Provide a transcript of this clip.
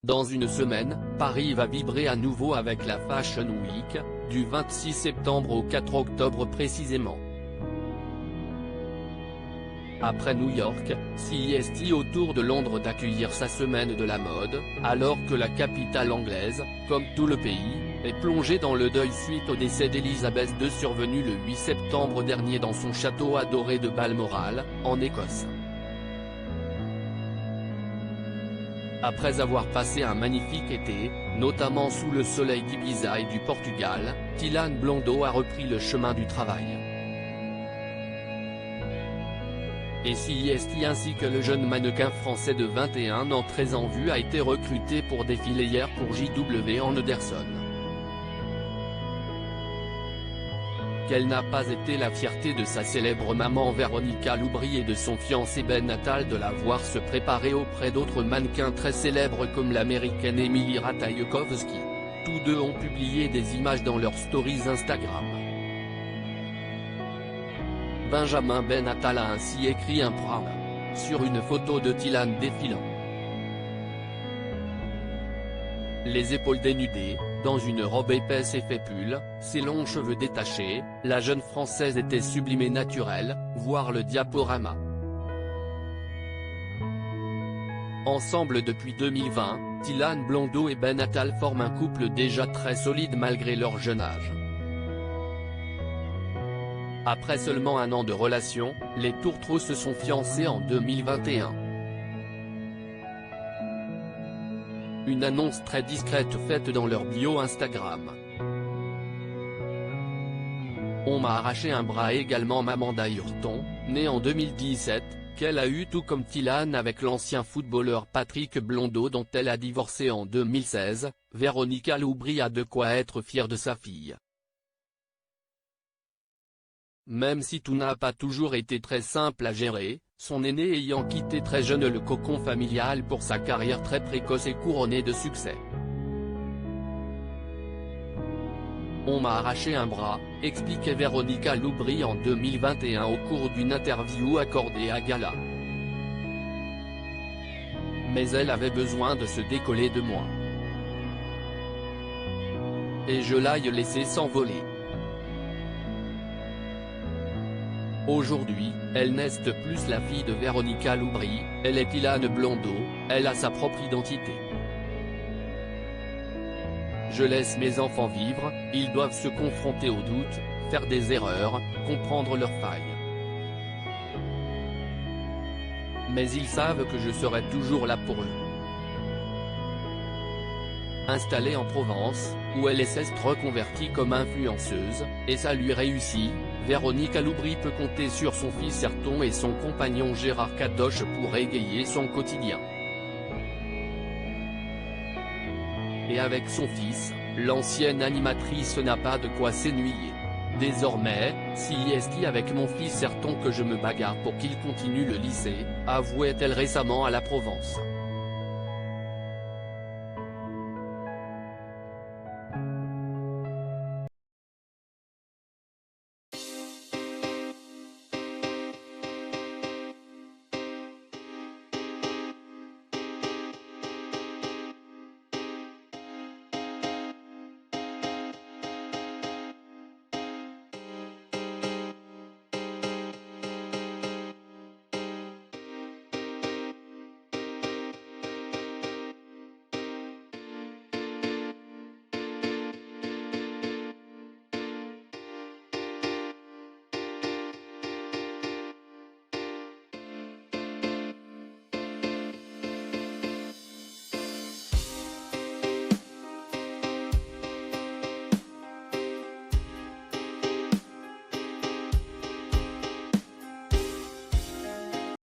Dans une semaine, Paris va vibrer à nouveau avec la Fashion Week, du 26 septembre au 4 octobre précisément. Après New York, CES au tour de Londres d'accueillir sa semaine de la mode, alors que la capitale anglaise, comme tout le pays, est plongée dans le deuil suite au décès d'Elisabeth II survenu le 8 septembre dernier dans son château adoré de Balmoral, en Écosse. Après avoir passé un magnifique été, notamment sous le soleil d'Ibiza et du Portugal, Tilan Blondeau a repris le chemin du travail. Et CES ainsi que le jeune mannequin français de 21 ans très en vue a été recruté pour défiler hier pour JW Anderson. Quelle n'a pas été la fierté de sa célèbre maman Véronica Loubry et de son fiancé Ben Attal de la voir se préparer auprès d'autres mannequins très célèbres comme l'américaine Emily Ratajkowski. Tous deux ont publié des images dans leurs stories Instagram. Benjamin Ben Attal a ainsi écrit un poème sur une photo de Tilan défilant. Les épaules dénudées, dans une robe épaisse et fait pull, ses longs cheveux détachés, la jeune Française était sublime et naturelle, voir le diaporama. Ensemble depuis 2020, Tilan Blondeau et Ben Attal forment un couple déjà très solide malgré leur jeune âge. Après seulement un an de relation, les tourtereaux se sont fiancés en 2021. Une annonce très discrète faite dans leur bio Instagram. On m'a arraché un bras également Amanda Hurton, née en 2017, qu'elle a eu tout comme Tilan avec l'ancien footballeur Patrick Blondeau dont elle a divorcé en 2016, Véronica Loubry a de quoi être fière de sa fille. Même si tout n'a pas toujours été très simple à gérer, son aîné ayant quitté très jeune le cocon familial pour sa carrière très précoce et couronnée de succès. On m'a arraché un bras, expliquait Véronica Loubry en 2021 au cours d'une interview accordée à Gala. Mais elle avait besoin de se décoller de moi. Et je l'ai laissé s'envoler. Aujourd'hui, elle n'est plus la fille de Véronica Loubry, elle est Tilan Blondeau, elle a sa propre identité. Je laisse mes enfants vivre, ils doivent se confronter aux doutes, faire des erreurs, comprendre leurs failles. Mais ils savent que je serai toujours là pour eux. Installée en Provence, où elle s'est reconvertie comme influenceuse, et ça lui réussit, Véronica Loubry peut compter sur son fils Ayrton et son compagnon Gérard Kadoche pour égayer son quotidien. Et avec son fils, l'ancienne animatrice n'a pas de quoi s'ennuyer. Désormais, CES avec mon fils Ayrton que je me bagarre pour qu'il continue le lycée, avouait-elle récemment à la Provence.